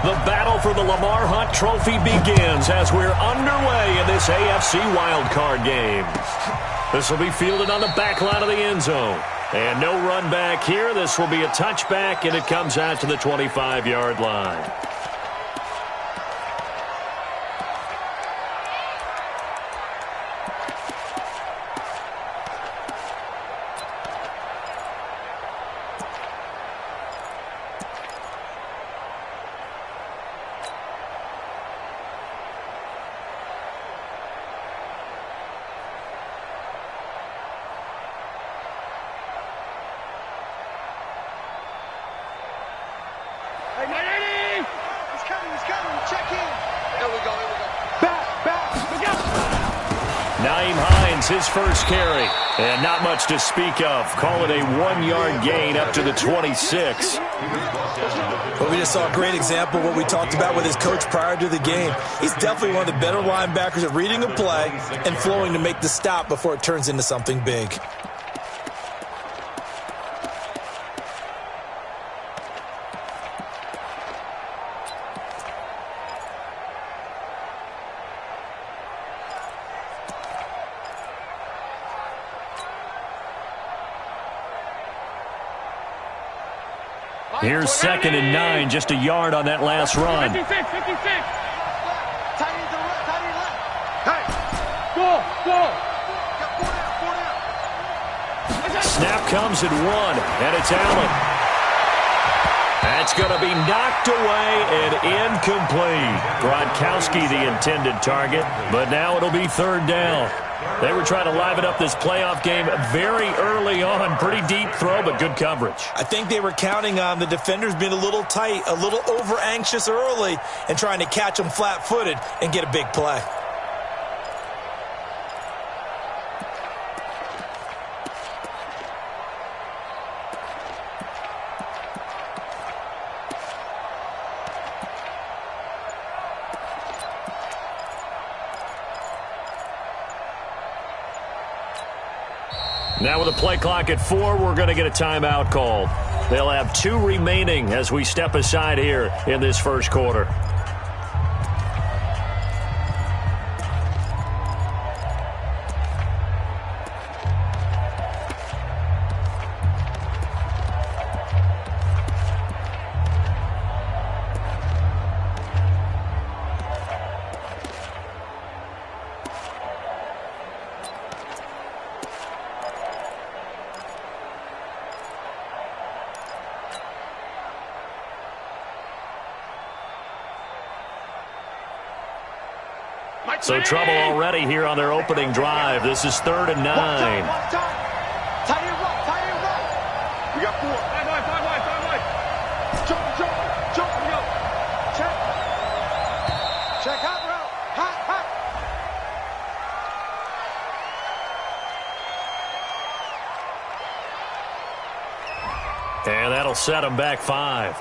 The battle for the Lamar Hunt Trophy begins as we're underway in this AFC wildcard game. This will be fielded on the back line of the end zone. And no run back here. This will be a touchback, and it comes out to the 25-yard line. His first carry, and not much to speak of. Call it a 1-yard gain up to the 26. Well, we just saw a great example of what we talked about with his coach prior to the game. He's definitely one of the better linebackers at reading a play and flowing to make the stop before it turns into something big. Here's 2nd and 9, just a yard on that last run. 56. Snap comes at 1, and it's Allen. That's going to be knocked away and incomplete. Gronkowski the intended target, but now it'll be 3rd down. They were trying to liven up this playoff game very early on. Pretty deep throw, but good coverage. I think they were counting on the defenders being a little tight, a little over-anxious early, and trying to catch them flat-footed and get a big play. Now with a play clock at 4, we're going to get a timeout called. They'll have 2 remaining as we step aside here in this first quarter. So trouble already here on their opening drive. This is 3rd and 9. Tie it right. We got 4. Five wide. Jump. Check hot route. Hot. And that'll set them back 5.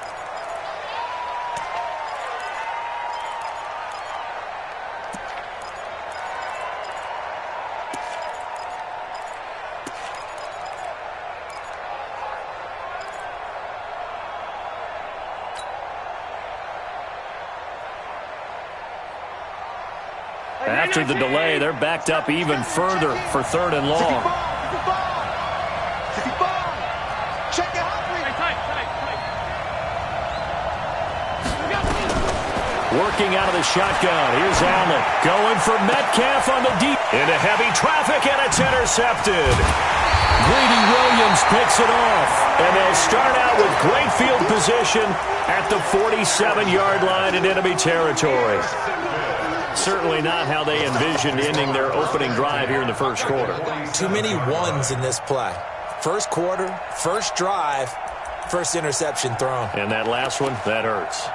After the delay, they're backed up even further for 3rd and long. Working out of the shotgun. Here's Allen going for Metcalf on the deep. Into heavy traffic, and it's intercepted. Greedy Williams picks it off, and they'll start out with great field position at the 47-yard line in enemy territory. Certainly not how they envisioned ending their opening drive here in the first quarter. Too many ones in this play. First quarter, first drive, first interception thrown. And that last one, that hurts.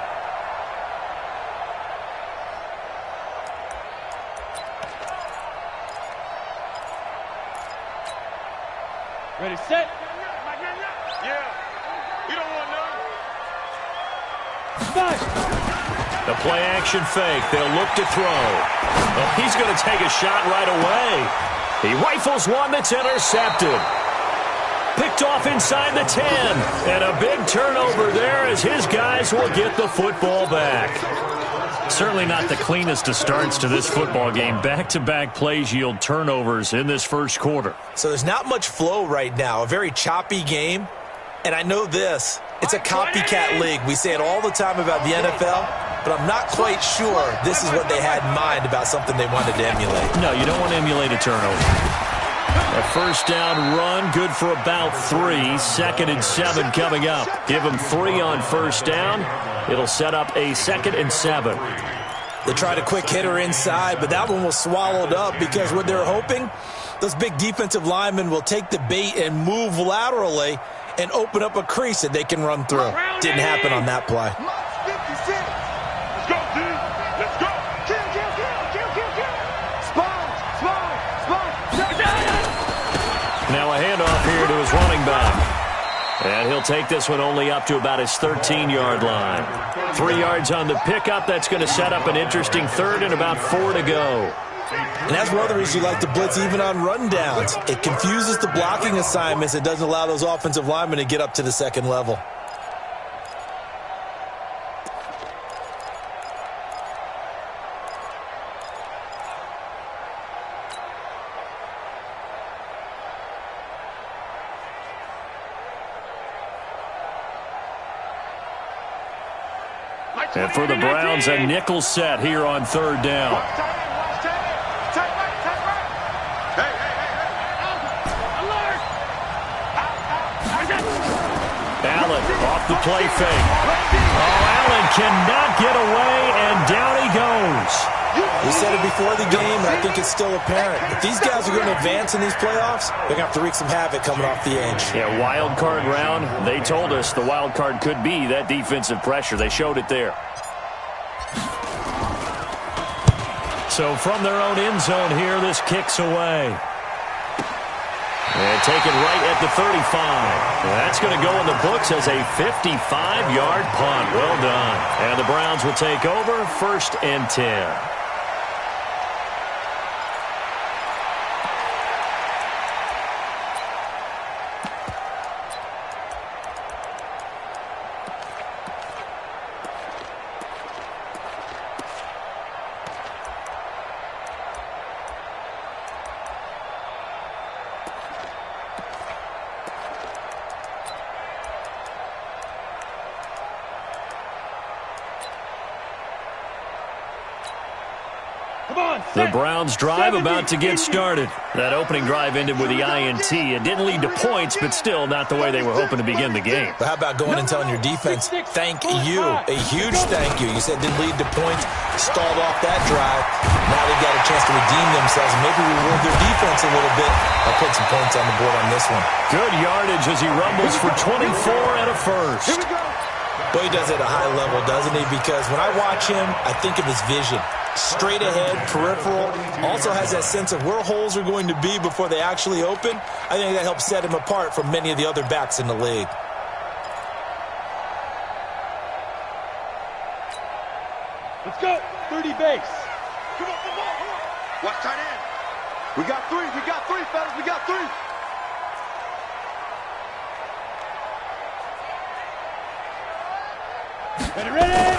Ready, set. Yeah. You don't want none. Smash. The play-action fake. They'll look to throw. Oh, he's going to take a shot right away. He rifles one that's intercepted. Picked off inside the 10. And a big turnover there as his guys will get the football back. Certainly not the cleanest of starts to this football game. Back-to-back plays yield turnovers in this first quarter. So there's not much flow right now. A very choppy game. And I know this. It's a copycat league. We say it all the time about the NFL, but I'm not quite sure this is what they had in mind about something they wanted to emulate. No, you don't want to emulate a turnover. A first down run, good for about 3. 2nd and 7 coming up. Give them 3 on first down. It'll set up a 2nd and 7. They tried a quick hitter inside, but that one was swallowed up because what they're hoping, those big defensive linemen will take the bait and move laterally and open up a crease that they can run through. Didn't happen on that play. Let's go, D. Let's go. Now a handoff here to his running back. And he'll take this one only up to about his 13-yard line. 3 yards on the pickup. That's going to set up an interesting 3rd and about 4 to go. And that's one of the reasons you like to blitz even on rundowns. It confuses the blocking assignments. It doesn't allow those offensive linemen to get up to the second level. And for the Browns, a nickel set here on 3rd down. Allen off the play fake. Oh, Allen cannot get away, and down he goes. We said it before the game, and I think it's still apparent. If these guys are going to advance in these playoffs, they're going to have to wreak some havoc coming off the edge. Yeah, wild card round. They told us the wild card could be that defensive pressure. They showed it there. So from their own end zone here, this kicks away. And taken right at the 35. That's going to go in the books as a 55-yard punt. Well done. And the Browns will take over 1st and 10. The Browns drive about to get started. That opening drive ended with the INT. It didn't lead to points, but still not the way they were hoping to begin the game. But how about going and telling your defense, thank you, a huge thank you. You said it didn't lead to points, stalled off that drive. Now they've got a chance to redeem themselves and maybe reward their defense a little bit. I'll put some points on the board on this one. Good yardage as he rumbles for 24 and a first. Boy, he does it at a high level, doesn't he? Because when I watch him, I think of his vision. Straight ahead, peripheral, also has that sense of where holes are going to be before they actually open. I think that helps set him apart from many of the other backs in the league. Let's go. 30 base. Come on, come on, come on. Watch tight end. We got 3. We got 3, fellas. We got 3. Ready?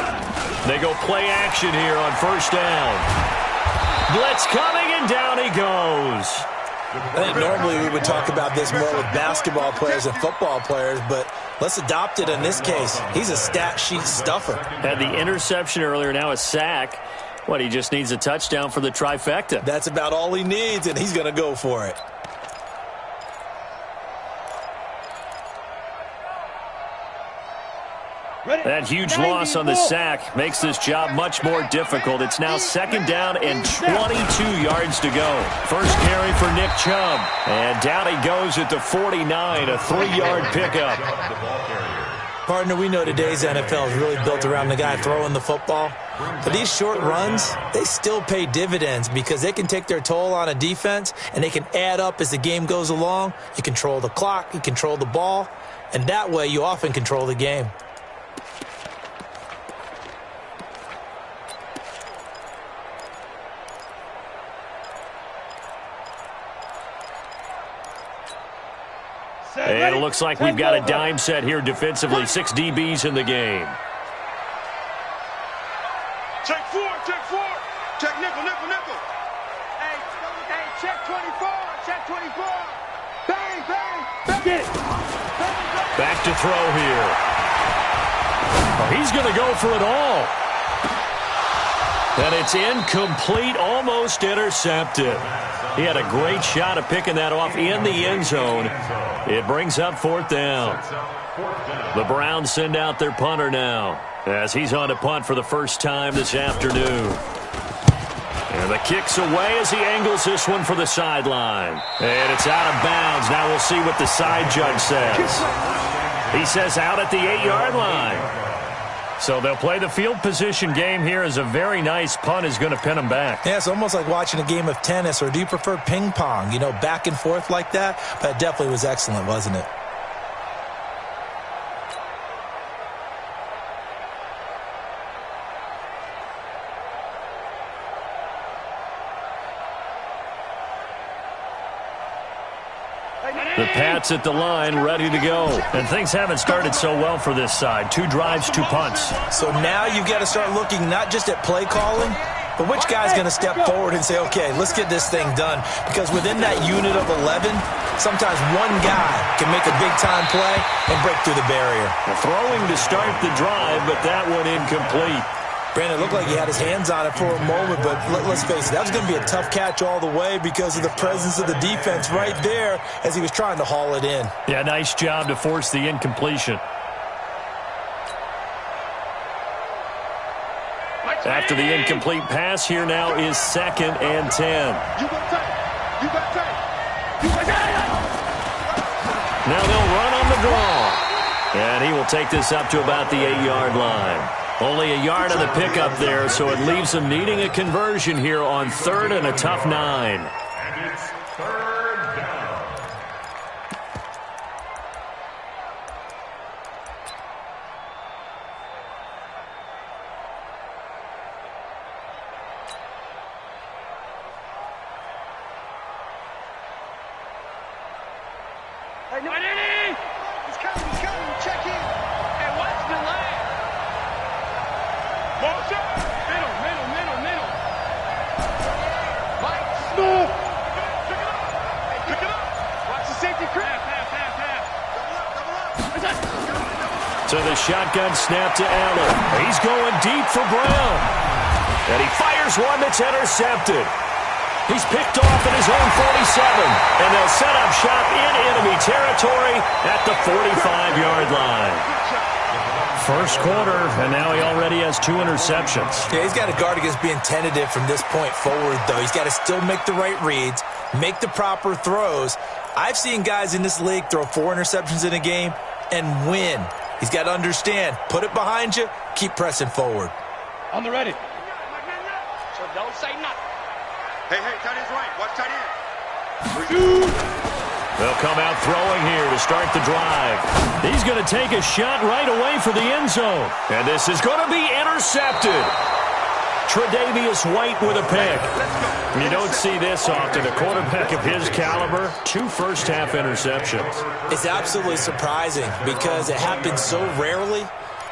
They go play action here on first down. Blitz coming, and down he goes. I think normally we would talk about this more with basketball players and football players, but let's adopt it in this case. He's a stat sheet stuffer. Had the interception earlier, now a sack. What, he just needs a touchdown for the trifecta. That's about all he needs, and he's going to go for it. That huge loss on the sack makes this job much more difficult. It's now 2nd down and 22 yards to go. First carry for Nick Chubb. And down he goes at the 49, a 3-yard pickup. Partner, we know today's NFL is really built around the guy throwing the football. But these short runs, they still pay dividends because they can take their toll on a defense and they can add up as the game goes along. You control the clock, you control the ball, and that way you often control the game. And it looks like we've got a dime set here defensively. 6 DBs in the game. Check 4, check 4. Check nickel, nickel, nickel. Hey, check 24, check 24. Bang, bang, bang. Get it. Back to throw here. Oh, he's going to go for it all. And it's incomplete, almost intercepted. He had a great shot at picking that off in the end zone. It brings up 4th down. The Browns send out their punter now as he's on to punt for the first time this afternoon. And the kick's away as he angles this one for the sideline. And it's out of bounds. Now we'll see what the side judge says. He says out at the 8-yard line. So they'll play the field position game here as a very nice punt is going to pin them back. Yeah, it's almost like watching a game of tennis, or do you prefer ping pong? You know, back and forth like that? But it definitely was excellent, wasn't it? The Pats at the line, ready to go. And things haven't started so well for this side. 2 drives, 2 punts. So now you've got to start looking not just at play calling, but which guy's going to step forward and say, okay, let's get this thing done. Because within that unit of 11, sometimes one guy can make a big-time play and break through the barrier. Throwing to start the drive, but that one incomplete. Brandon, it looked like he had his hands on it for a moment, but let's face it, that was going to be a tough catch all the way because of the presence of the defense right there as he was trying to haul it in. Yeah, nice job to force the incompletion. After the incomplete pass, here now is 2nd and 10. You got time. You got time. You got time. Now they'll run on the draw. And he will take this up to about the 8-yard line. Only a yard on the pickup there, so it leaves them needing a conversion here on 3rd and a tough 9. And it's 3rd down. Hey, no. He's coming, check in. Hey, watch the line. Ball shot. Middle. Mike, smooth. Pick it up. Watch the safety crack. Pass. Double up. So the shotgun snap to Allen. He's going deep for Brown. And he fires one that's intercepted. He's picked off at his own 47. And they'll set up shop in enemy territory at the 45-yard line. First quarter, and now he already has 2 interceptions. Yeah, he's got to guard against being tentative from this point forward, though. He's got to still make the right reads, make the proper throws. I've seen guys in this league throw 4 interceptions in a game and win. He's got to understand, put it behind you, keep pressing forward. On the ready. So don't say nothing. Hey, tight end's right. Watch tight end. They'll come out throwing here to start the drive. He's going to take a shot right away for the end zone. And this is going to be intercepted. Tre'Davious White with a pick. You don't see this often. A quarterback of his caliber, 2 first-half interceptions. It's absolutely surprising because it happens so rarely.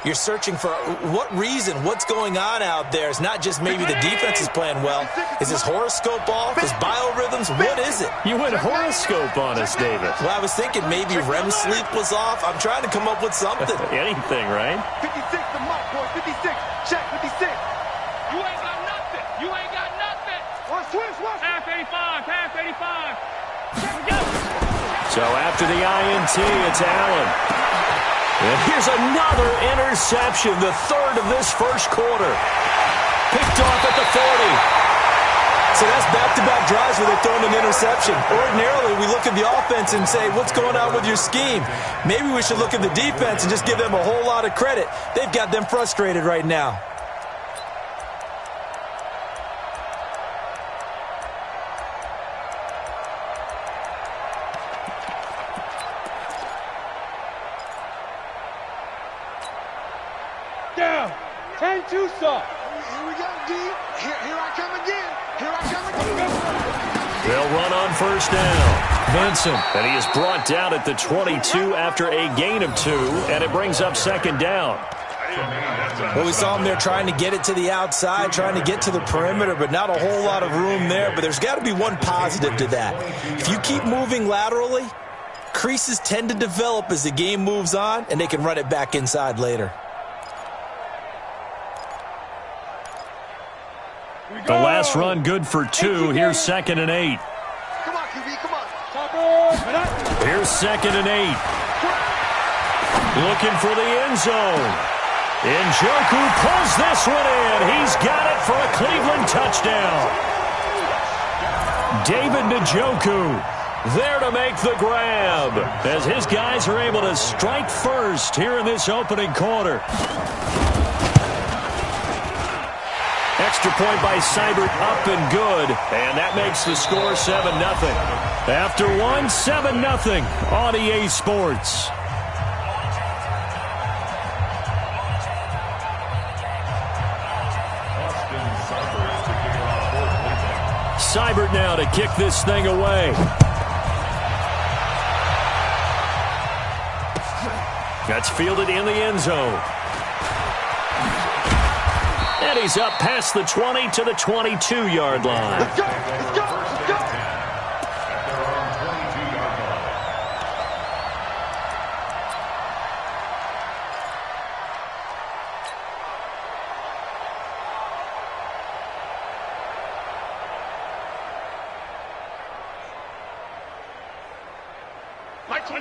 You're searching for what reason, what's going on out there. It's not just maybe the defense is playing well. Is his horoscope off? His biorhythms? What is it? You went horoscope on us, David. Well, I was thinking maybe REM sleep was off. I'm trying to come up with something. Anything, right? 56 the mark, boy. 56. Check 56. You ain't got nothing. One switch. Half 85. So after the INT, it's Allen. And here's another interception, the 3rd of this first quarter. Picked off at the 40. So that's back-to-back drives where they're throwing an interception. Ordinarily, we look at the offense and say, what's going on with your scheme? Maybe we should look at the defense and just give them a whole lot of credit. They've got them frustrated right now. Down. 10-2 stop. Here we go, D. Here I come again. They'll run on first down. Vincent. And he is brought down at the 22 after a gain of 2, and it brings up second down. Well, we saw him there trying to get it to the outside, trying to get to the perimeter, but not a whole lot of room there. But there's got to be one positive to that. If you keep moving laterally, creases tend to develop as the game moves on, and they can run it back inside later. The last run good for 2. Here's 2nd and 8. Come on, QB, come on. Here's 2nd and 8. Looking for the end zone. Njoku pulls this one in. He's got it for a Cleveland touchdown. David Njoku there to make the grab as his guys are able to strike first here in this opening quarter. Extra point by Seibert, up and good. And that makes the score 7-0. After one, 7-0 on EA Sports. Seibert now to kick this thing away. That's fielded in the end zone. And he's up past the 20 to the 22-yard line. Let's go, let's go, let's go.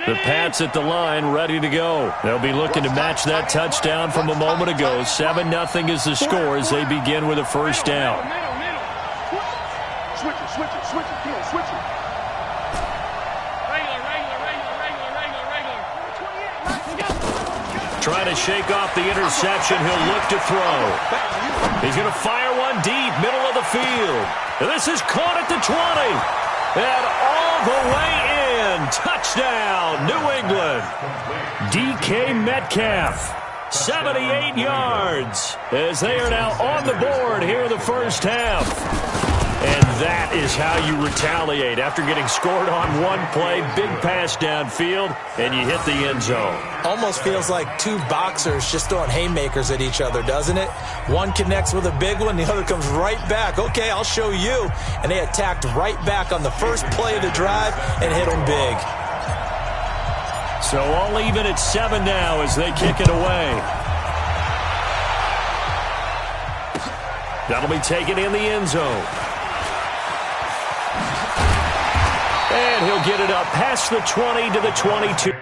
The Pats at the line, ready to go. They'll be looking to match that touchdown from a moment ago. 7-0 is the score as they begin with a first down. Switch it, switch it, switch it. Come on, switch it. Trying to shake off the interception. He'll look to throw. He's going to fire one deep, middle of the field. And this is caught at the 20. And all the way in. Touchdown, New England. DK Metcalf, 78 yards, as they are now on the board here in the first half. And that is how you retaliate after getting scored on one play. Big pass downfield, and you hit the end zone. Almost feels like two boxers just throwing haymakers at each other, doesn't it? One connects with a big one, the other comes right back. Okay, I'll show you. And they attacked right back on the first play of the drive and hit them big. So all even at 7 now as they kick it away. That'll be taken in the end zone. And he'll get it up past the 20 to the 22.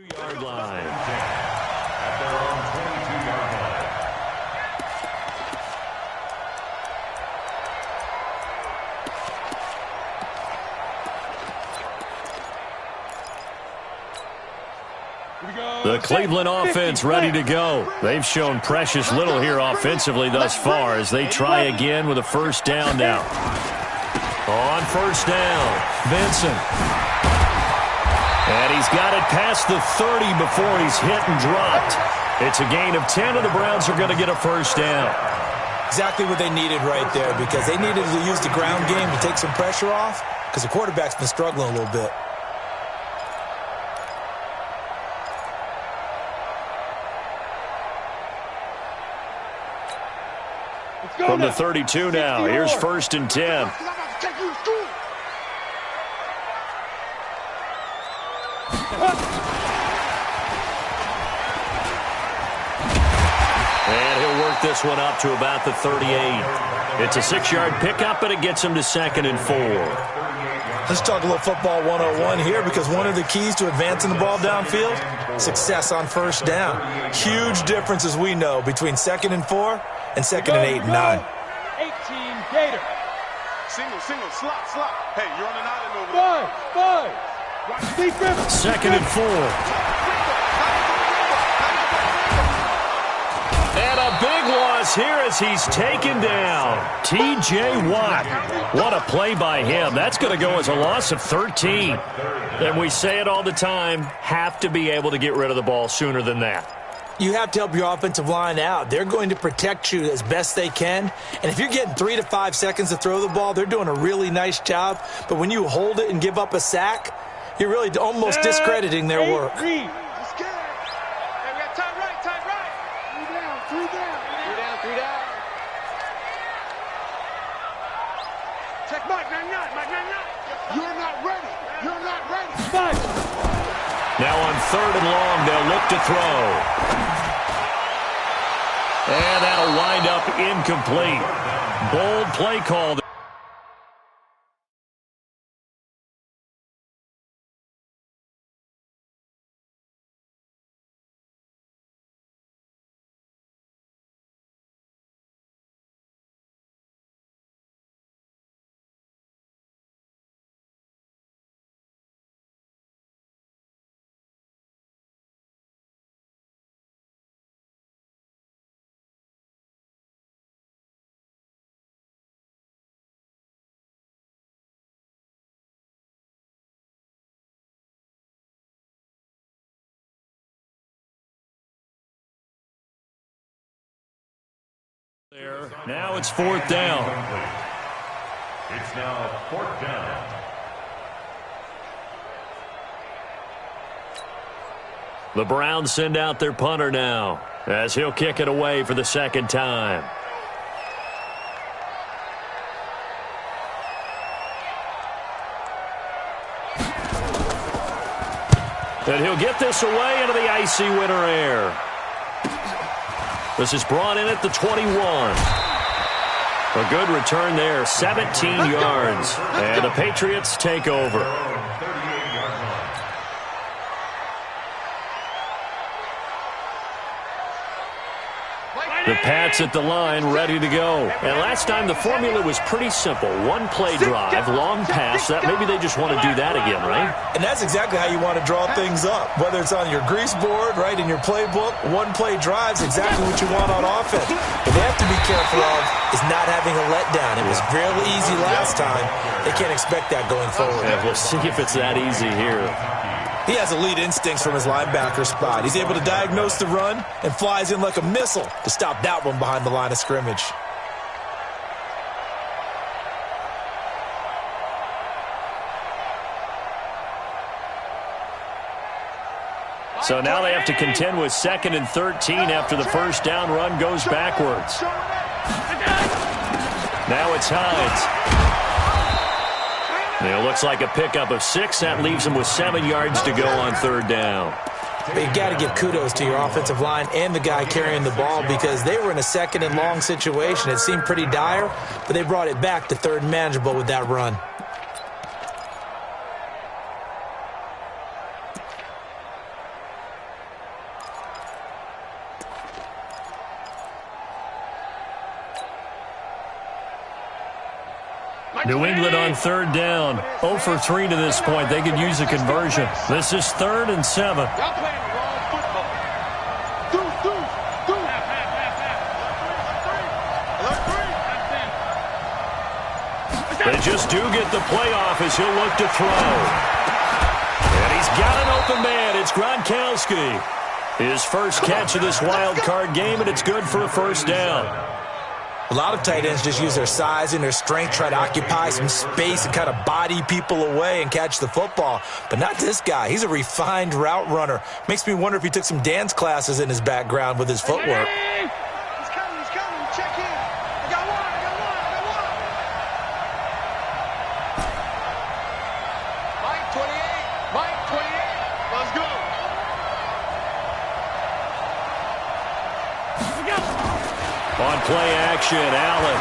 2-yard line. At their own 22-yard line. The Cleveland offense ready to go. They've shown precious little here offensively thus far as they try again with a first down now. On first down, Vincent. And he's got it past the 30 before he's hit and dropped. It's a gain of 10, and the Browns are going to get a first down. Exactly what they needed right there, because they needed to use the ground game to take some pressure off, because the quarterback's been struggling a little bit. From the 32 now, here's first and 10. And he'll work this one up to about the 38. It's a 6-yard pickup, and it gets him to 2nd and 4. Let's talk a little football 101 here, because one of the keys to advancing the ball downfield, success on first down. Huge difference, as we know, between 2nd and 4 and 2nd and 8 and 9. 18 Gator. Single, slot. Hey, you're on an island over there. Five. Watch defense. 2nd and 4. And a big loss here as he's taken down. T.J. Watt. What a play by him. That's going to go as a loss of 13. And we say it all the time, have to be able to get rid of the ball sooner than that. You have to help your offensive line out. They're going to protect you as best they can. And if you're getting 3 to 5 seconds to throw the ball, they're doing a really nice job. But when you hold it and give up a sack, you're really almost discrediting their work. Read. Let's get it. Hey, we got time right. 3 down. Check Mike 99. You're not ready. Five. Now on 3rd and long, they'll look to throw. And that'll wind up incomplete. Bold play call. There. Now it's 4th down. It's now 4th down. The Browns send out their punter now as he'll kick it away for the 2nd time. And he'll get this away into the icy winter air. This is brought in at the 21. A good return there, 17 yards. And the Patriots take over. The Pats at the line, ready to go. And last time the formula was pretty simple. One play drive, long pass. That maybe they just want to do that again, right? And that's exactly how you want to draw things up. Whether it's on your grease board, right, in your playbook, one play drive's exactly what you want on offense. What they have to be careful of is not having a letdown. It was real easy last time. They can't expect that going forward. Yeah, we'll see if it's that easy here. He has elite instincts from his linebacker spot. He's able to diagnose the run and flies in like a missile to stop that one behind the line of scrimmage. So now they have to contend with 2nd and 13 after the first down run goes backwards. Now it's Hines. It looks like a pickup of 6. That leaves them with 7 yards to go on 3rd down. But you got to give kudos to your offensive line and the guy carrying the ball, because they were in a 2nd and long situation. It seemed pretty dire, but they brought it back to 3rd and manageable with that run. New England on third down. 0 for 3 to this point. They could use a conversion. This is 3rd and 7. Y'all playing the wrong football. Deuce. They just do get the playoff as he'll look to throw. And he's got an open man. It's Gronkowski. His first catch of this wild card game, and it's good for a first down. A lot of tight ends just use their size and their strength, try to occupy some space and kind of body people away and catch the football. But not this guy. He's a refined route runner. Makes me wonder if he took some dance classes in his background with his footwork. He's coming. Check in. I got one. Mike 28. Let's go. On play action, Allen.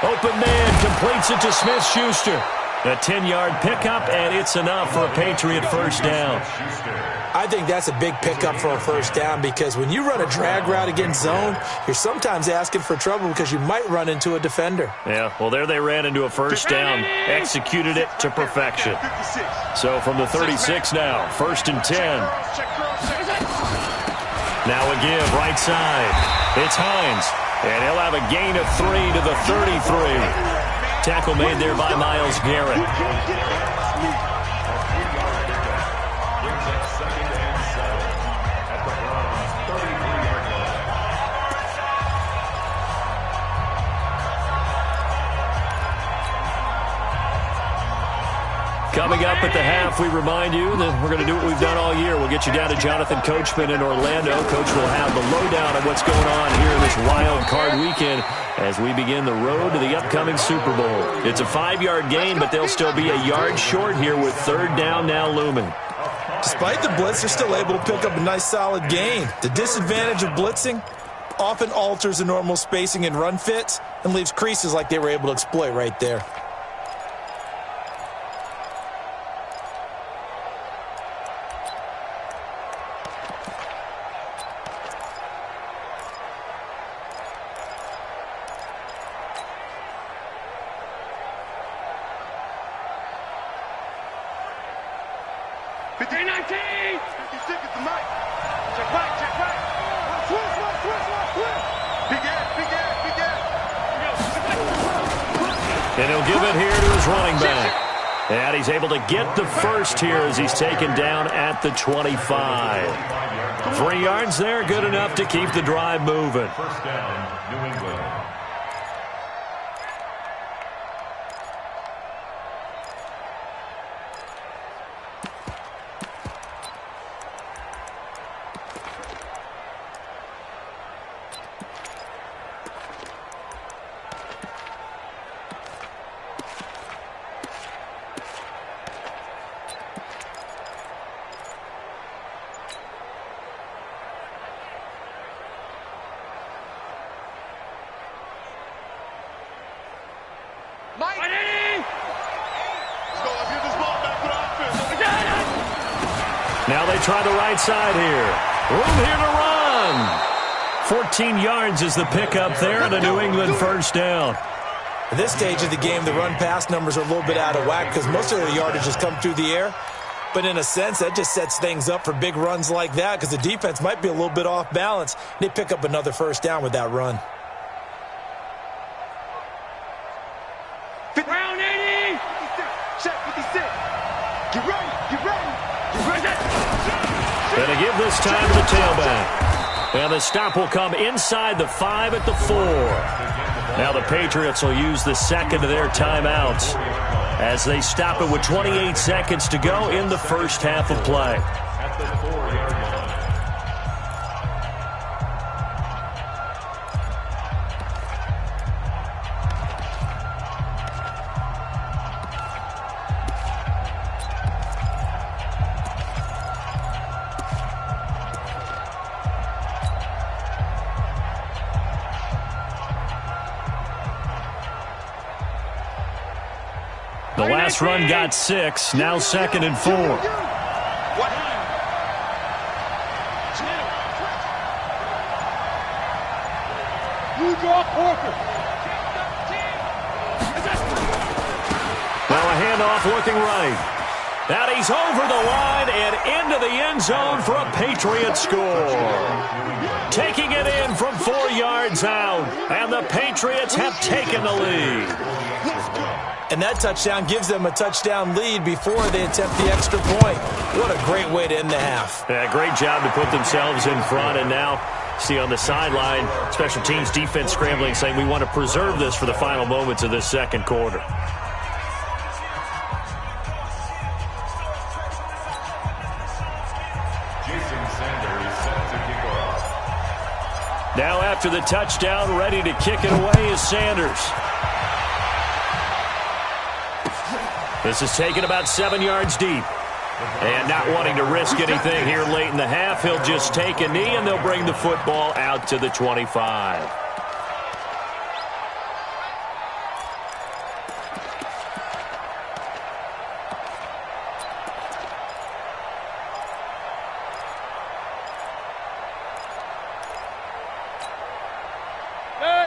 Open man, completes it to Smith-Schuster. A 10-yard pickup, and it's enough for a Patriot first down. I think that's a big pickup for a first down because when you run a drag route against zone, you're sometimes asking for trouble because you might run into a defender. Yeah, well, there they ran into a first down, executed it to perfection. So from the 36 now, 1st and 10. Now a give, right side. It's Hines, and he'll have a gain of 3 to the 33. Tackle made there by Myles Garrett. Coming up at the half, we remind you that we're going to do what we've done all year. We'll get you down to Jonathan Coachman in Orlando. Coach will have the lowdown of what's going on here in this wild card weekend as we begin the road to the upcoming Super Bowl. It's a 5-yard gain, but they'll still be a yard short here with 3rd down now looming. Despite the blitz, they're still able to pick up a nice solid gain. The disadvantage of blitzing often alters the normal spacing and run fits and leaves creases like they were able to exploit right there. And he'll give it here to his running back. And he's able to get the first here as he's taken down at the 25. 3 yards there, good enough to keep the drive moving. First down, New England. Now they try the right side here. Room here to run. 14 yards is the pickup there and a New England first down. At this stage of the game, the run-pass numbers are a little bit out of whack because most of the yardage has come through the air. But in a sense, that just sets things up for big runs like that because the defense might be a little bit off balance. They pick up another first down with that run. Round 80. 56. Check 56. Get ready. And to give this time to the tailback. And the stop will come inside the 5 at the 4. Now the Patriots will use the second of their timeouts as they stop it with 28 seconds to go in the first half of play. At the 4-yard line. The last run got 6, now 2nd and 4. You draw Porter. handoff looking right. And he's over the line and into the end zone for a Patriot score. Taking it in from 4 yards out, and the Patriots have taken the lead. And that touchdown gives them a touchdown lead before they attempt the extra point. What a great way to end the half. Yeah, great job to put themselves in front, and now see on the sideline, special teams defense scrambling, saying we want to preserve this for the final moments of this second quarter. Now after the touchdown, ready to kick it away is Sanders. This is taken about 7 yards deep. And not wanting to risk anything here late in the half, he'll just take a knee and they'll bring the football out to the 25.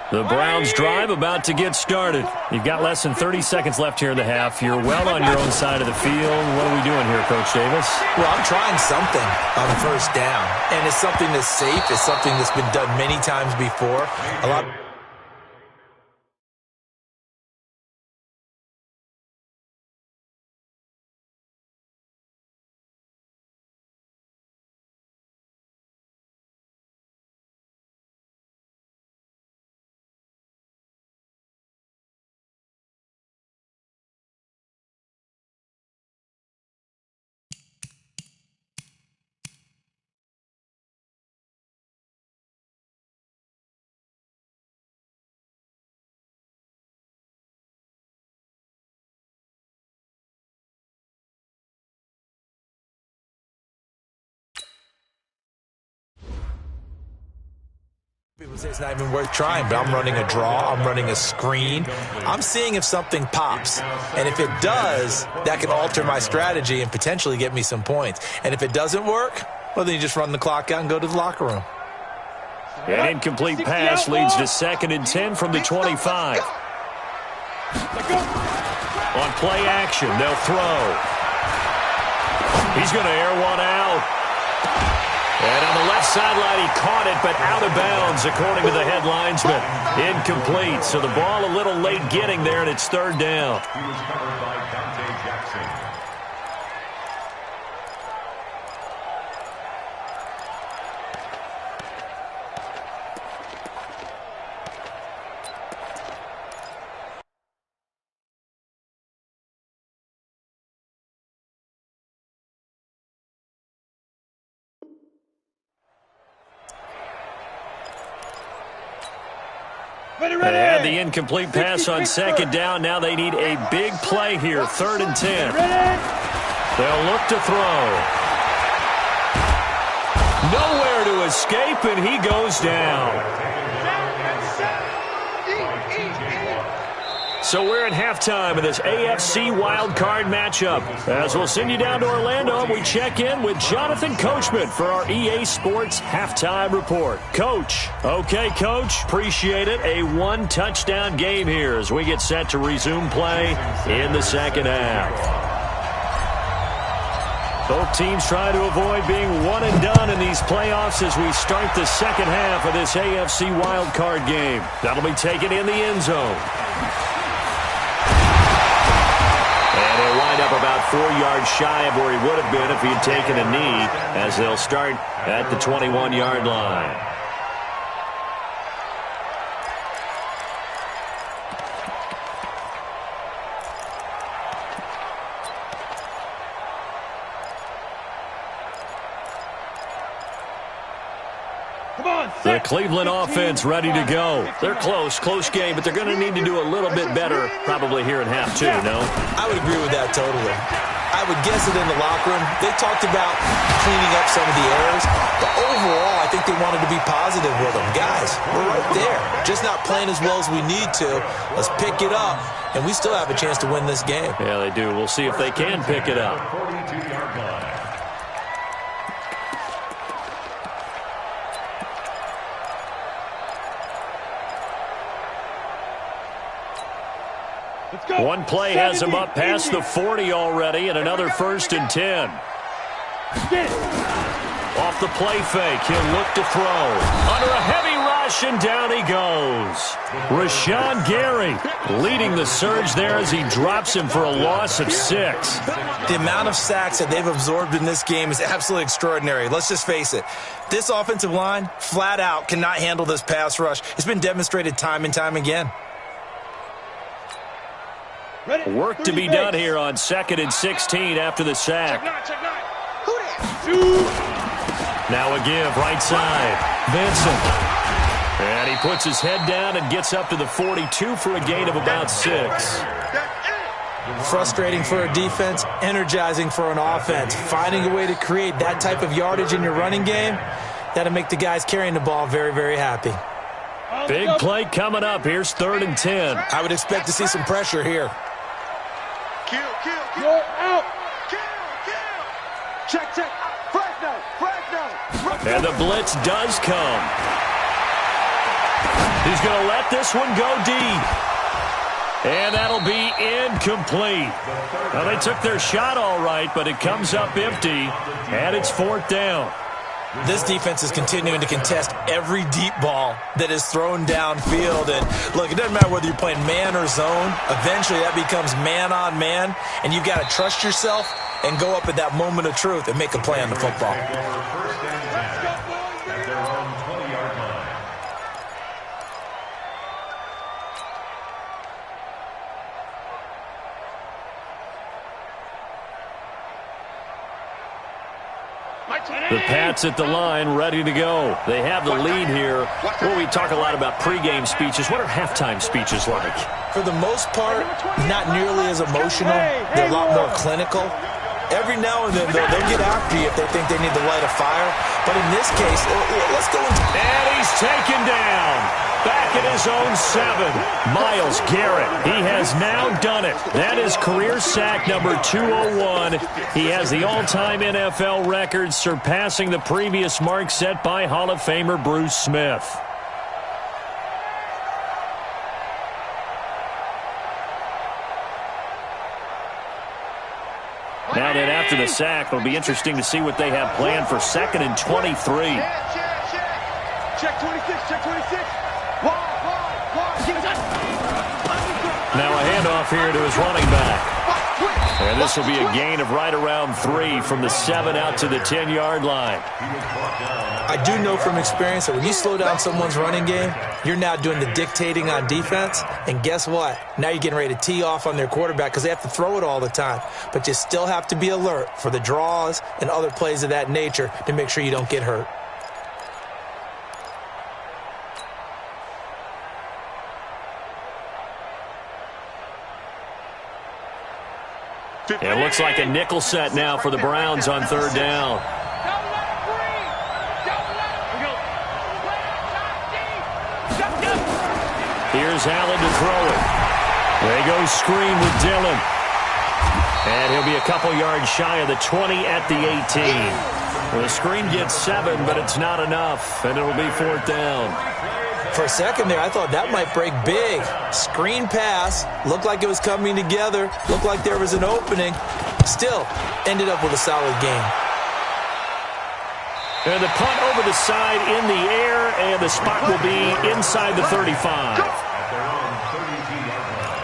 The Browns drive about to get started. You've got less than 30 seconds left here in the half. You're well on your own side of the field. What are we doing here, Coach Davis? Well, I'm trying something on first down. And it's something that's safe. It's something that's been done many times before. A lot. People say it's not even worth trying, but I'm running a draw. I'm running a screen. I'm seeing if something pops. And if it does, that can alter my strategy and potentially get me some points. And if it doesn't work, well, then you just run the clock out and go to the locker room. An incomplete pass leads to 2nd and 10 from the 25. On play action, they'll throw. He's going to air one out. And on the left sideline, he caught it, but out of bounds, according to the head linesman. Incomplete, so the ball a little late getting there, and it's 3rd down. He was covered by Dante Jackson. They had the incomplete pass on 2nd down. Now they need a big play here, 3rd and 10. They'll look to throw. Nowhere to escape, and he goes down. So we're at halftime of this AFC wildcard matchup. As we'll send you down to Orlando, we check in with Jonathan Coachman for our EA Sports Halftime Report. Coach. Okay, Coach. Appreciate it. A 1-touchdown game here as we get set to resume play in the second half. Both teams try to avoid being one and done in these playoffs as we start the second half of this AFC wildcard game. That'll be taken in the end zone. And he'll wind up about 4 yards shy of where he would have been if he had taken a knee, as they'll start at the 21-yard line. The Cleveland offense ready to go. They're close game, but they're going to need to do a little bit better probably here in half two, no? I would agree with that totally. I would guess that in the locker room, they talked about cleaning up some of the errors, but overall, I think they wanted to be positive with them. Guys, we're right there. Just not playing as well as we need to. Let's pick it up, and we still have a chance to win this game. Yeah, they do. We'll see if they can pick it up. 42-yard line. One play has him up past the 40 already, and another 1st and 10. Off the play fake, he'll look to throw. Under a heavy rush, and down he goes. Rashawn Gary leading the surge there as he drops him for a loss of 6. The amount of sacks that they've absorbed in this game is absolutely extraordinary. Let's just face it. This offensive line, flat out, cannot handle this pass rush. It's been demonstrated time and time again. Work to be done here on 2nd and 16 after the sack. Now a give, right side. Vincent. And he puts his head down and gets up to the 42 for a gain of about 6. Frustrating for a defense, energizing for an offense. Finding a way to create that type of yardage in your running game, that'll make the guys carrying the ball very, very happy. Big play coming up. Here's 3rd and 10. I would expect to see some pressure here. Kill. Out. Kill. Check. Flag now. And the blitz does come. He's going to let this one go deep. And that'll be incomplete. Well, they took their shot all right, but it comes up empty, and it's 4th down. This defense is continuing to contest every deep ball that is thrown downfield. And look, it doesn't matter whether you're playing man or zone. Eventually that becomes man on man, and you've got to trust yourself and go up at that moment of truth and make a play on the football. First and 10 at their own 20-yard line. The Pats at the line, ready to go. They have the lead here. Well, we talk a lot about pregame speeches. What are halftime speeches like? For the most part, not nearly as emotional. They're a lot more clinical. Every now and then, they'll get after you if they think they need to light a fire. But in this case, let's go into... And he's taken down. Back at his own 7. Myles Garrett. He has now done it. That is career sack number 201. He has the all-time NFL record, surpassing the previous mark set by Hall of Famer Bruce Smith. Now then, after the sack, it'll be interesting to see what they have planned for 2nd and 23. Check 26. Now a handoff here to his running back. And this will be a gain of right around 3 from the 7 out to the 10-yard line. I do know from experience that when you slow down someone's running game, you're now doing the dictating on defense. And guess what? Now you're getting ready to tee off on their quarterback because they have to throw it all the time. But you still have to be alert for the draws and other plays of that nature to make sure you don't get hurt. It looks like a nickel set now for the Browns on 3rd down. Here's Allen to throw it. They go screen with Dillon. And he'll be a couple yards shy of the 20 at the 18. Well, the screen gets 7, but it's not enough, and it'll be 4th down. For a second there, I thought that might break big. Screen pass, looked like it was coming together, looked like there was an opening. Still, ended up with a solid game. And the punt over the side in the air, and the spot will be inside the 35. At their own 32-yard line.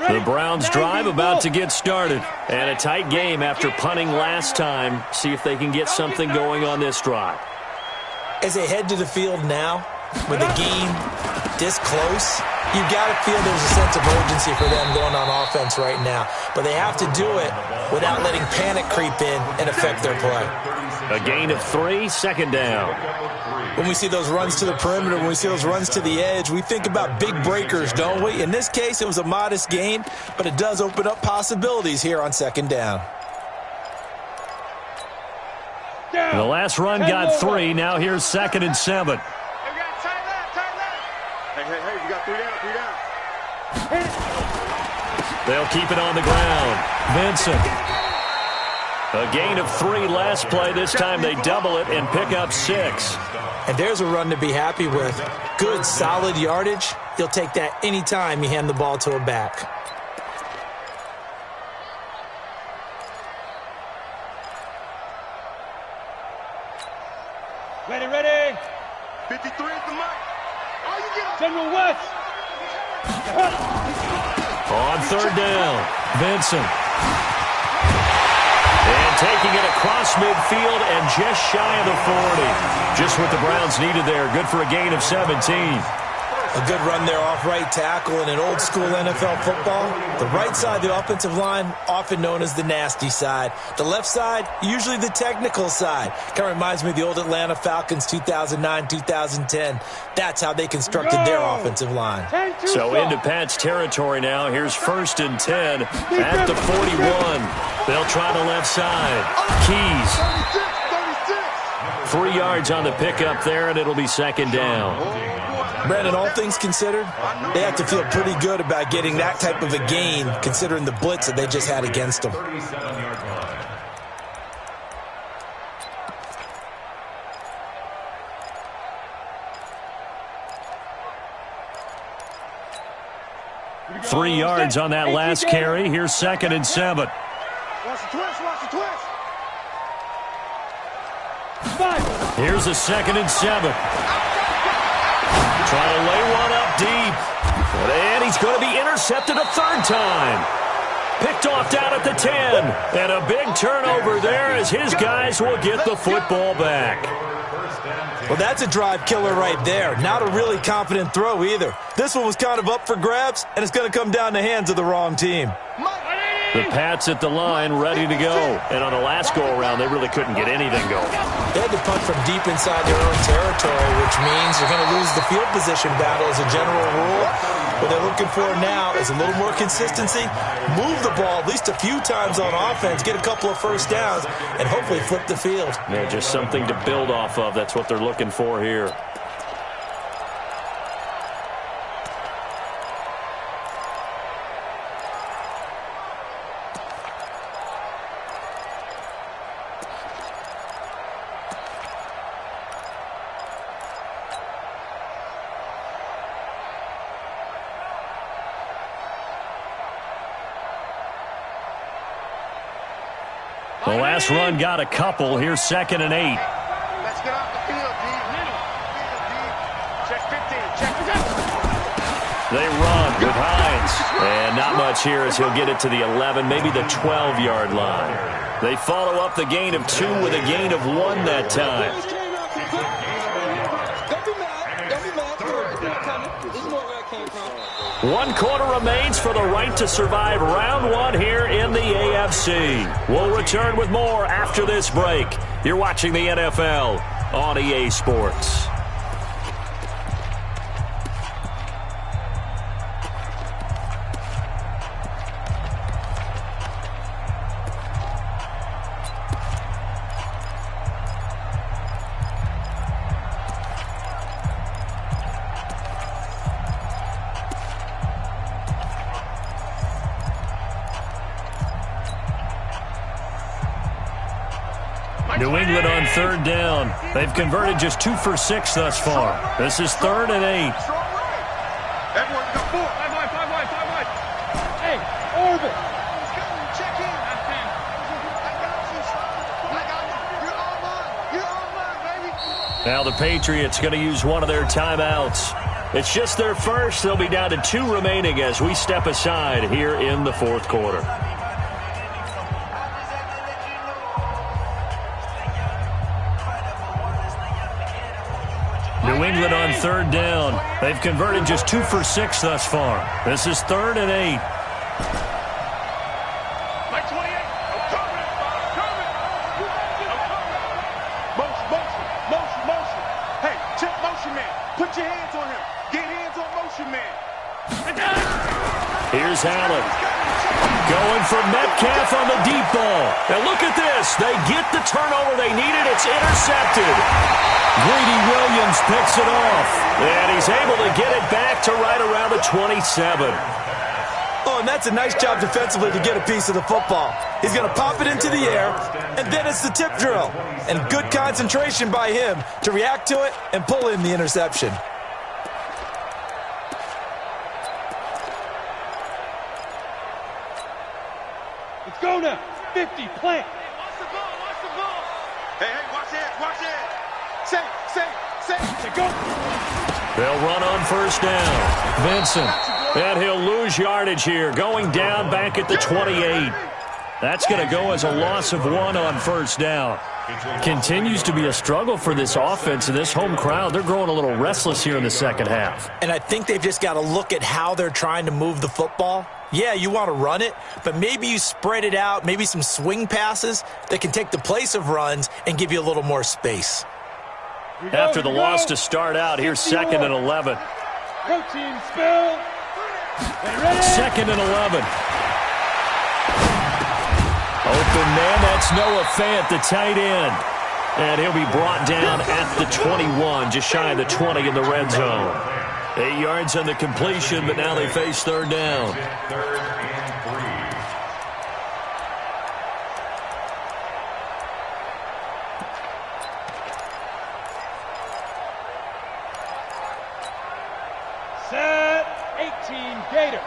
The Browns drive about to get started. And a tight game after punting last time. See if they can get something going on this drive. As they head to the field now, with the game this close, you've got to feel there's a sense of urgency for them going on offense right now. But they have to do it without letting panic creep in and affect their play. A gain of 3, 2nd down. When we see those runs to the perimeter, when we see those runs to the edge, we think about big breakers, don't we? In this case, it was a modest gain, but it does open up possibilities here on 2nd down. The last run got 3. Now here's 2nd and 7. Hey, you got 3 down. They'll keep it on the ground. Vincent. A gain of 3 last play. This time they double it and pick up 6. And there's a run to be happy with. Good, solid yardage. You'll take that anytime you hand the ball to a back. Ready. 53 is the mark. Oh, you get General West. On 3rd down, Vincent. And taking it across midfield and just shy of the 40. Just what the Browns needed there. Good for a gain of 17. A good run there off right tackle in an old-school NFL football. The right side, the offensive line, often known as the nasty side. The left side, usually the technical side. Kind of reminds me of the old Atlanta Falcons 2009-2010. That's how they constructed their offensive line. So into Pat's territory now. Here's 1st and 10 at the 41. They'll try the left side. Keys. 3 yards on the pickup there, and it'll be 2nd down. Brandon, all things considered, they have to feel pretty good about getting that type of a gain, considering the blitz that they just had against them. 37-yard line. 3 yards on that last carry. Here's 2nd and 7. Watch the twist. Here's a 2nd and 7. Trying to lay one up deep. And he's going to be intercepted a 3rd time. Picked off down at the 10. And a big turnover there as his guys will get the football back. Well, that's a drive killer right there. Not a really confident throw either. This one was kind of up for grabs, and it's going to come down the hands of the wrong team. The Pats at the line, ready to go. And on the last go-around, they really couldn't get anything going. They had to punt from deep inside their own territory, which means you're going to lose the field position battle as a general rule. What they're looking for now is a little more consistency, move the ball at least a few times on offense, get a couple of 1st downs, and hopefully flip the field. Yeah, just something to build off of. That's what they're looking for here. The last run got a couple. Here's 2nd and 8. Let's get off the field, D. Check 15. Check 15. They run with Hines. And not much here as he'll get it to the 11, maybe the 12-yard line. They follow up the gain of 2 with a gain of 1 that time. One quarter remains for the right to survive round 1 here in the AFC. We'll return with more after this break. You're watching the NFL on EA Sports. New England on 3rd down. They've converted just 2 for 6 thus far. This is 3rd and 8. Everyone got 4. 5 wide. Hey, Orbit. Check in. I got you. You're online, baby. Now the Patriots going to use one of their timeouts. It's just their first. They'll be down to 2 remaining as we step aside here in the 4th quarter. New England on 3rd down. They've converted just 2 for 6 thus far. This is 3rd and 8. Like 28. Motion. Hey, check motion man. Put your hands on him. Get hands on motion man. Here's Allen. Going for Metcalf on the deep ball. And look at this. They get the turnover they needed. It's intercepted. Greedy Williams picks it off. And he's able to get it back to right around the 27. Oh, and that's a nice job defensively to get a piece of the football. He's going to pop it into the air, and then it's the tip drill. And good concentration by him to react to it and pull in the interception. Let's go now. 50, plant. Watch the ball, watch the ball. Hey, watch it. Say, go. They'll run on first down. Vincent. And he'll lose yardage here. Going down back at the 28. That's going to go as a loss of 1 on first down. Continues to be a struggle for this offense and this home crowd. They're growing a little restless here in the second half. And I think they've just got to look at how they're trying to move the football. Yeah, you want to run it, but maybe you spread it out, maybe some swing passes that can take the place of runs and give you a little more space. After the loss to start out, here's 2nd and 11. Go team, spill. Second and 11. Open man, that's Noah Fant, the tight end. And he'll be brought down at the 21, just shy of the 20 in the red zone. 8 yards on the completion, but now they face third down. Third and 3. Set 18, Gator.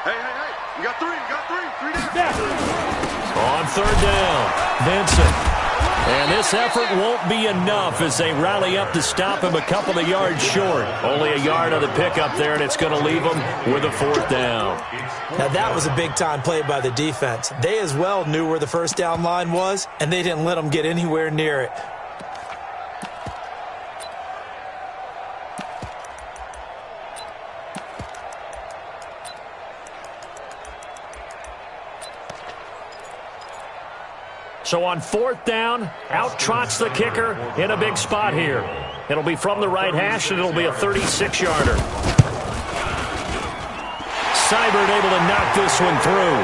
Hey. You got three down. On third down, Vincent. And this effort won't be enough as they rally up to stop him a couple of yards short. Only a yard on the pickup there, and it's going to leave them with a 4th down. Now that was a big-time play by the defense. They as well knew where the first down line was, and they didn't let them get anywhere near it. So on 4th down, out trots the kicker in a big spot here. It'll be from the right hash, and it'll be a 36-yarder. Seibert able to knock this one through.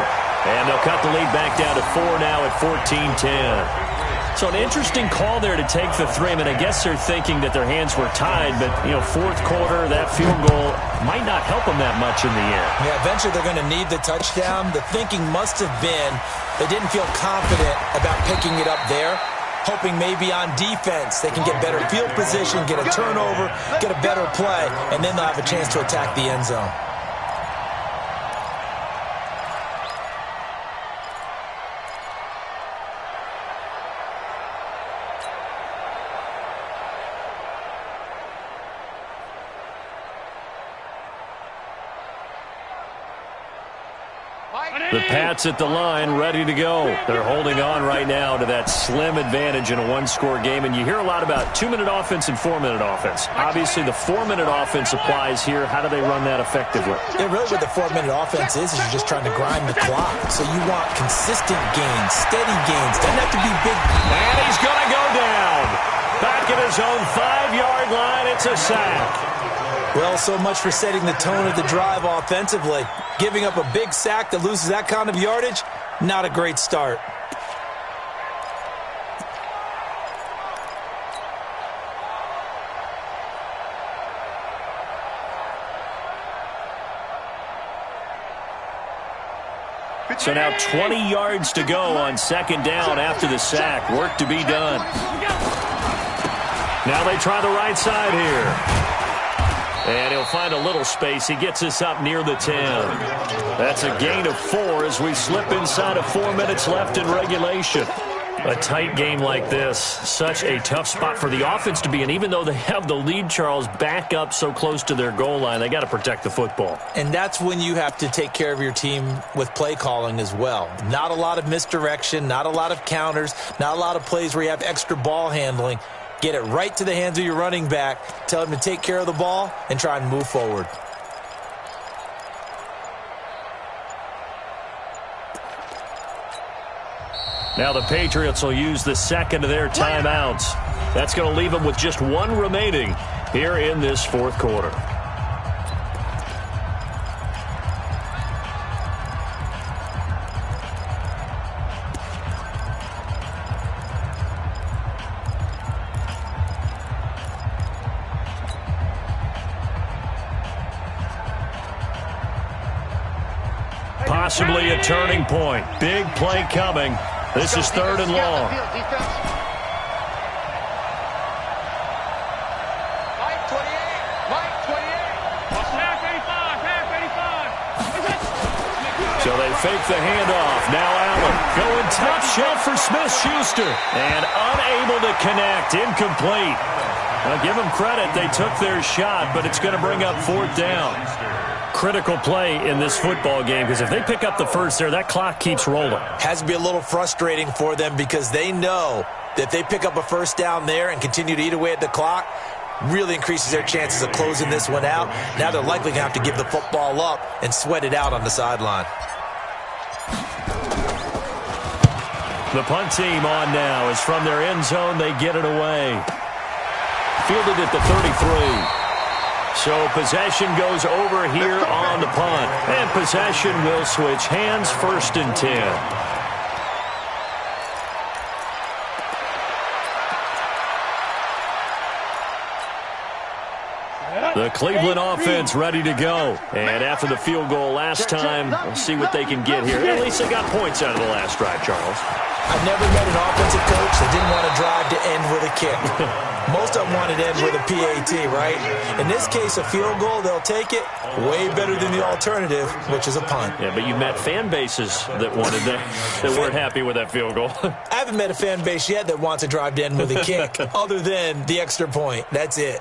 And they'll cut the lead back down to 4 now at 14-10. So an interesting call there to take the 3. I mean, I guess they're thinking that their hands were tied, but, you know, 4th quarter, that field goal might not help them that much in the end. Yeah, eventually they're going to need the touchdown. The thinking must have been they didn't feel confident about picking it up there, hoping maybe on defense they can get better field position, get a turnover, get a better play, and then they'll have a chance to attack the end zone. The Pats at the line, ready to go. They're holding on right now to that slim advantage in a one-score game. And you hear a lot about 2-minute offense and 4-minute offense. Obviously, the 4-minute offense applies here. How do they run that effectively? Yeah, really what the 4-minute offense is you're just trying to grind the clock. So you want consistent gains, steady gains. Doesn't have to be big. And he's going to go down. Back at his own 5-yard line, it's a sack. Well, so much for setting the tone of the drive offensively. Giving up a big sack that loses that kind of yardage, not a great start. So now 20 yards to go on 2nd down after the sack. Work to be done. Now they try the right side here. And he'll find a little space. He gets us up near the 10. That's a gain of 4 as we slip inside of 4 minutes left in regulation. A tight game like this, such a tough spot for the offense to be in. Even though they have the lead, Charles, back up so close to their goal line, they got to protect the football. And that's when you have to take care of your team with play calling as well. Not a lot of misdirection, not a lot of counters, not a lot of plays where you have extra ball handling. Get it right to the hands of your running back, tell him to take care of the ball, and try and move forward. Now the Patriots will use the second of their timeouts. That's going to leave them with just 1 remaining here in this 4th quarter. possibly a turning point. Big play coming. This is 3rd and long. So they fake the handoff. Now Allen going top shelf for Smith-Schuster. And unable to connect. Incomplete. Now give them credit. They took their shot, but it's going to bring up 4th down. Critical play in this football game, because if they pick up the first there, that clock keeps rolling. Has to be a little frustrating for them because they know that if they pick up a first down there and continue to eat away at the clock, really increases their chances of closing this one out. Now they're likely going to have to give the football up and sweat it out on the sideline. The punt team on now is from their end zone. They get it away. Fielded at the 33. So possession goes over here on the punt. And possession will switch hands, 1st and 10. The Cleveland offense ready to go. And after the field goal last time, we'll see what they can get here. At least they got points out of the last drive, Charles. I've never met an offensive coach that didn't want to drive to end with a kick. Most of them wanted to end with a PAT, right? In this case, a field goal, they'll take it. Way better than the alternative, which is a punt. Yeah, but you met fan bases that wanted that weren't happy with that field goal. I haven't met a fan base yet that wants to drive to end with a kick, other than the extra point. That's it.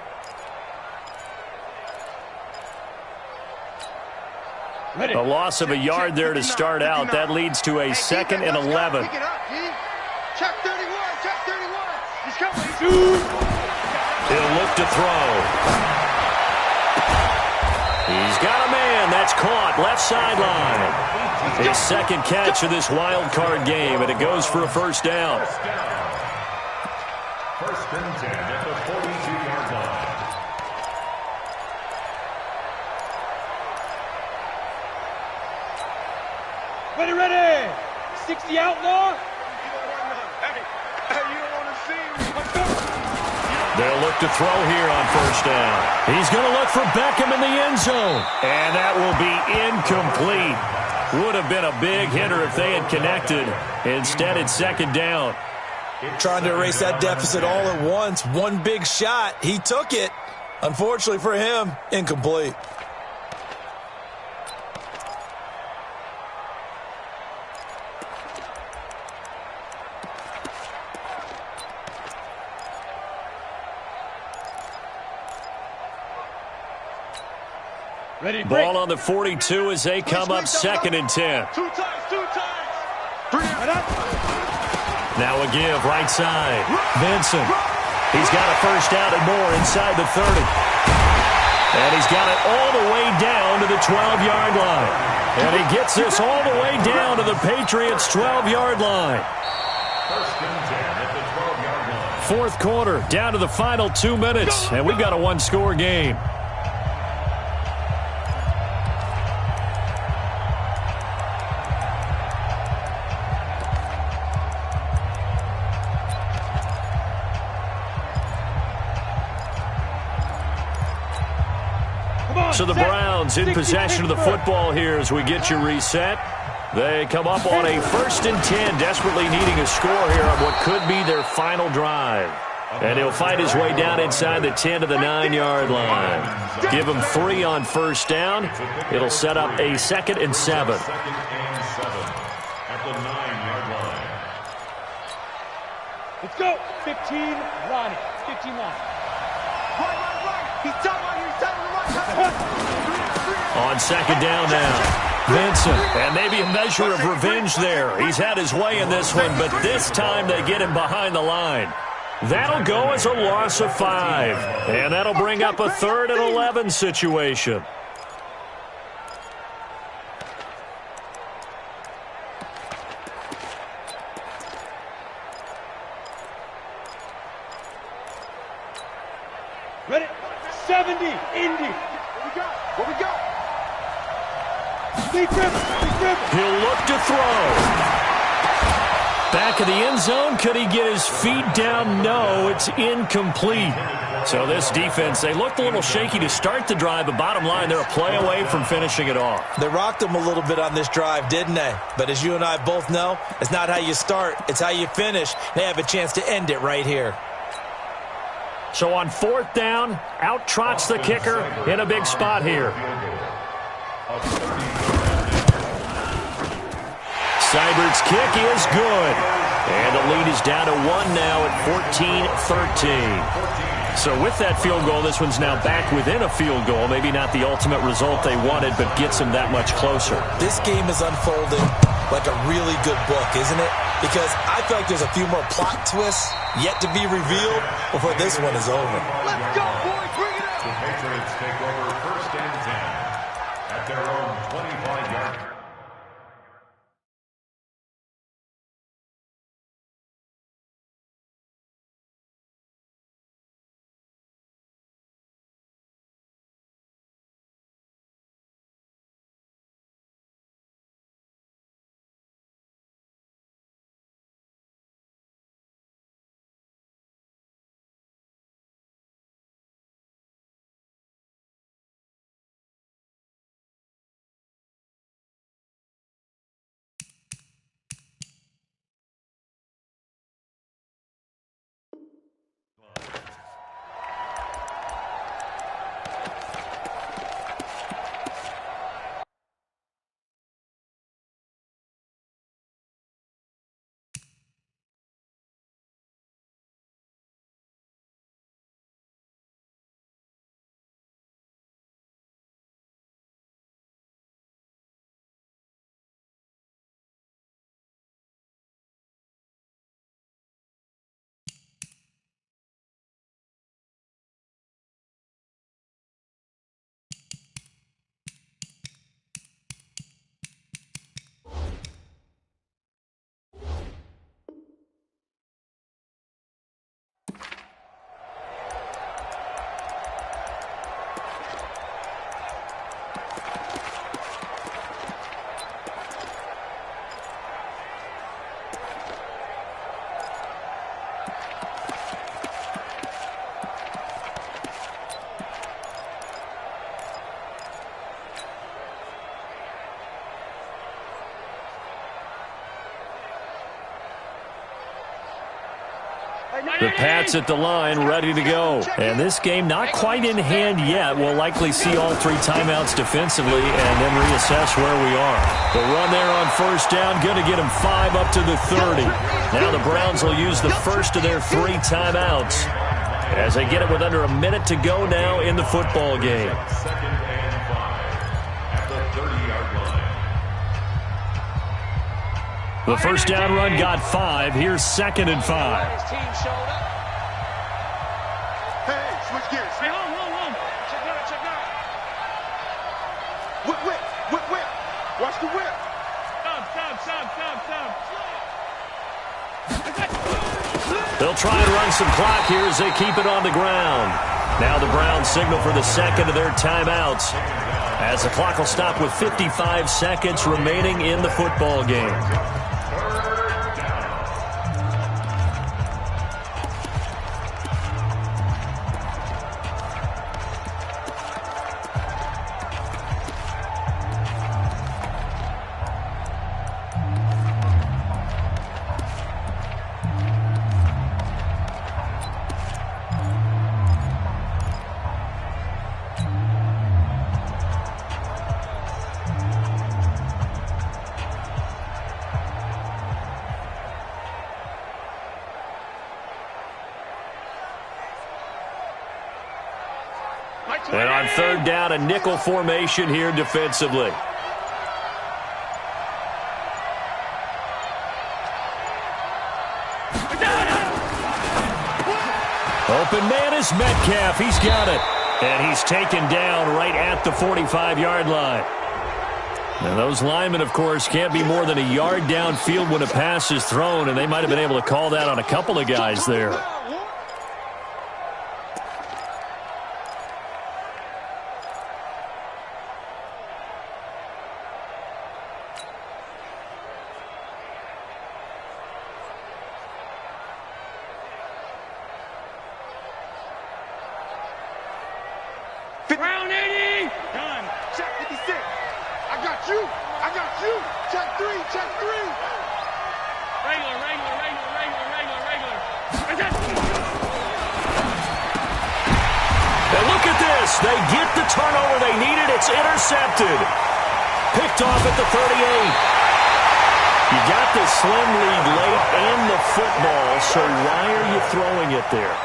A loss of a yard there to start out. That leads to a 2nd and 11. Check 31, check 31. He's coming. He'll look to throw. He's got a man. That's caught. Left sideline. His 2nd catch of this wild card game, and it goes for a 1st down. 1st and 10 at the 42-yard line. Ready. 60 outlaw. Hey, you don't want to see me. They'll look to throw here on 1st down. He's going to look for Beckham in the end zone. And that will be incomplete. Would have been a big hitter if they had connected. Instead, it's 2nd down. Trying to erase that deficit all at once. One big shot. He took it. Unfortunately for him, incomplete. Ready, Ball on the 42 as they come up 2nd and 10. Two times. Now a give, right side. Vincent. He's got a 1st down and more inside the 30. And he's got it all the way down to the 12-yard line. And he gets this all the way down to the Patriots' 12-yard line. 1st and 10 at the 12-yard line. 4th quarter, down to the final 2 minutes. And we've got a one-score game. So the Browns in possession of the football here as we get you reset. They come up on a 1st and 10, desperately needing a score here on what could be their final drive. And he'll fight his way down inside the 10 to the 9-yard line. Give him 3 on 1st down. It'll set up a 2nd and 7. 2nd and 7 at the 9-yard line. Let's go. 15, Ronnie. 15 line. Right. He's down right here. He's down on the right. On 2nd down now. Vincent, and maybe a measure of revenge there. He's had his way in this one, but this time they get him behind the line. That'll go as a loss of 5, and that'll bring up a 3rd and 11 situation. Ready? 70, Indy. What we got? Big grip. He'll look to throw. Back of the end zone. Could he get his feet down? No, it's incomplete. So this defense, they looked a little shaky to start the drive, but bottom line, they're a play away from finishing it off. They rocked them a little bit on this drive, didn't they? But as you and I both know, it's not how you start, it's how you finish. They have a chance to end it right here. So on 4th down, out trots the kicker in a big spot here. Seibert's kick is good. And the lead is down to 1 now at 14-13. So with that field goal, this one's now back within a field goal. Maybe not the ultimate result they wanted, but gets them that much closer. This game is unfolding like a really good book, isn't it? Because I feel like there's a few more plot twists yet to be revealed before this one is over. Let's go, boys. Bring it up. The Patriots take over 1st and 10 at their own 25-yard line. The Pats at the line, ready to go. And this game not quite in hand yet. We'll likely see all 3 timeouts defensively and then reassess where we are. The run there on 1st down, going to get them 5 up to the 30. Now the Browns will use the first of their 3 timeouts as they get it with under a minute to go now in the football game. 2nd and 5 at the 30-yard line. The 1st down run got 5. Here's 2nd and 5. Hey, switch gears. Hey, home. Check out. Whip. Watch the whip. Stop. They'll try and run some clock here as they keep it on the ground. Now the Browns signal for the 2nd of their timeouts as the clock will stop with 55 seconds remaining in the football game. And on 3rd down, a nickel formation here defensively. Open man is Metcalf. He's got it. And he's taken down right at the 45-yard line. Now, those linemen, of course, can't be more than a yard downfield when a pass is thrown, and they might have been able to call that on a couple of guys there. Round 80. Done. Check 56. I got you. I got you. Check 3. Check 3. Regular. And look at this. They get the turnover they needed. It's intercepted. Picked off at the 38. You got the slim lead late and the football, so why are you throwing it there?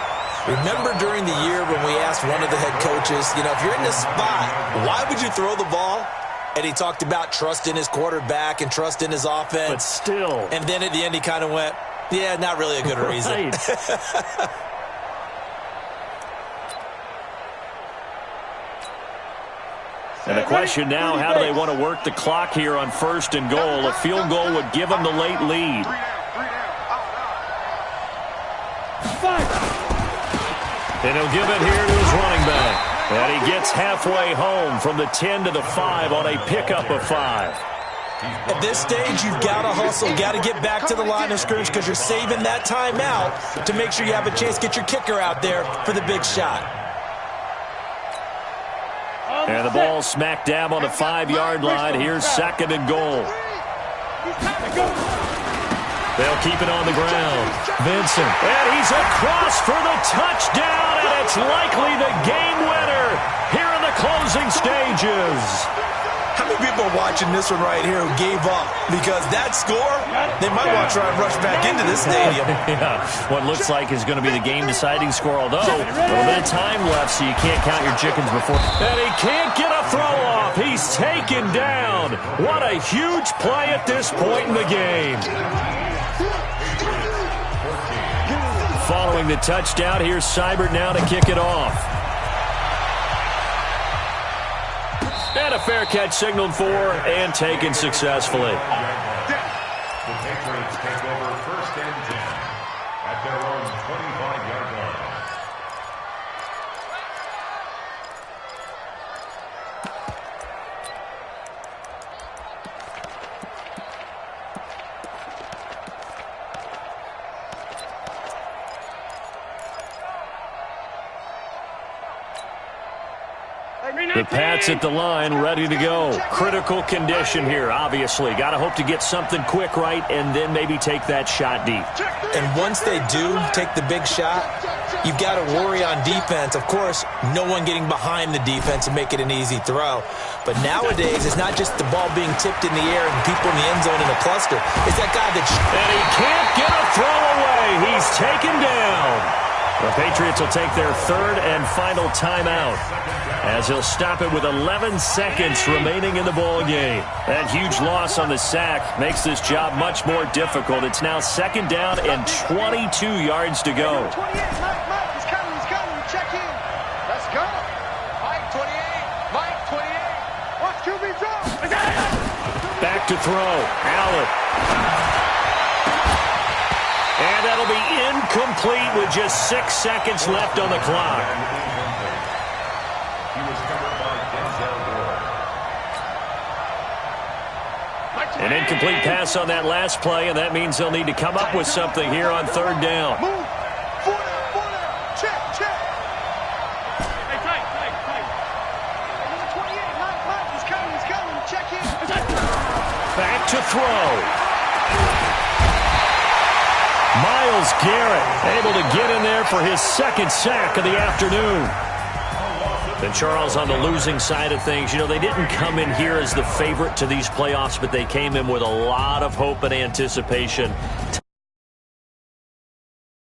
Remember during the year when we asked one of the head coaches, if you're in this spot, why would you throw the ball? And he talked about trust in his quarterback and trust in his offense. But still. And then at the end he kind of went, yeah, not really a good reason. Right. And the question now, how do they want to work the clock here on 1st and goal? A field goal would give them the late lead. And he'll give it here to his running back. And he gets halfway home from the 10 to the 5 on a pickup of 5. At this stage, you've got to hustle, got to get back to the line of scrimmage because you're saving that timeout to make sure you have a chance to get your kicker out there for the big shot. And the ball smack dab on the 5-yard line. Here's 2nd and goal. They'll keep it on the ground. Vincent. And he's across for the touchdown, and it's likely the game winner here in the closing stages. How many people are watching this one right here who gave up? Because that score, they might want to try and rush back into this stadium. Yeah, what looks like is going to be the game-deciding score, although a little bit of time left, so you can't count your chickens before. And he can't get a throw-off. He's taken down. What a huge play at this point in the game. Following the touchdown, here's Seibert now to kick it off. And a fair catch signaled for and taken successfully. The Patriots take over 1st and 10 at their own 25-yard line. The Pats at the line, ready to go. Critical condition here, obviously. Got to hope to get something quick right and then maybe take that shot deep. And once they do take the big shot, you've got to worry on defense. Of course, no one getting behind the defense and make it an easy throw. But nowadays, it's not just the ball being tipped in the air and people in the end zone in a cluster. It's that guy that... And he can't get a throw away. He's taken down. The Patriots will take their 3rd and final timeout, as he'll stop it with 11 seconds remaining in the ball game. That huge loss on the sack makes this job much more difficult. It's now 2nd down and 22 yards to go. 28, Mike, he's coming, check in. Let's go. Mike, 28, Mike, 28. Watch QB drop. Back to throw, Allen. And that'll be incomplete with just 6 seconds left on the clock. He was covered by Denzel Ward. An incomplete pass on that last play, and that means they'll need to come up with something here on 3rd down. Move. 4 down. Check. Hey, tight. Number 28, Mike, he's coming, check in. Back to throw. Myles Garrett able to get in there for his 2nd sack of the afternoon. And Charles, on the losing side of things, they didn't come in here as the favorite to these playoffs, but they came in with a lot of hope and anticipation.